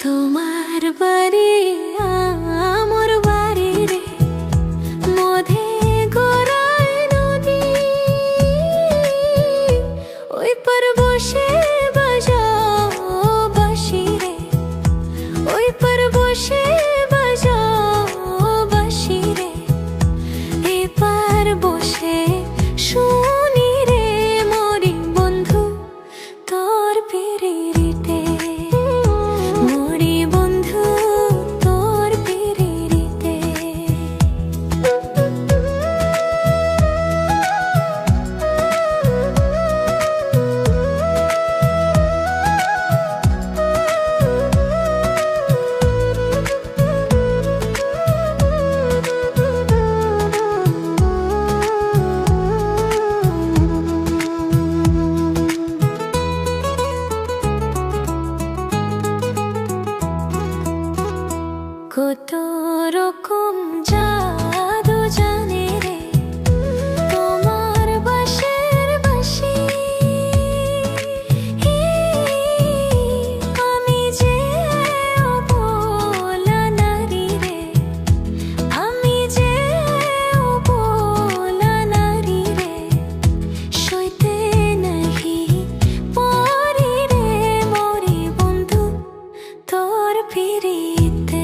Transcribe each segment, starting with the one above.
তোমার বাড়ি আমার বাড়ি রে, মধে গড়ায় নদী, ওই পার বসে বাজাও বাঁশি রে, ওই পার বসে বাজাও বাঁশি রে, এপার বসে শুনি রে মরি বন্ধু তোর পিরিতে। কত রকম জাদু জানে রে তোমার বাঁশের বাঁশি, আমি যে অবলা নারী রে, আমি যে অবলা নারী রে, সইতে নাহি পারি রে মরি বন্ধু তোর পিরিতে।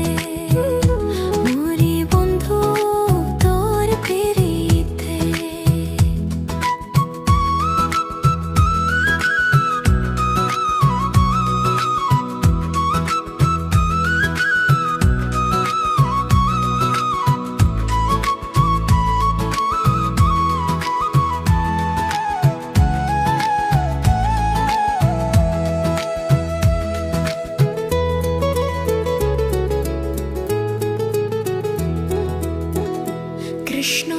কৃষ্ণ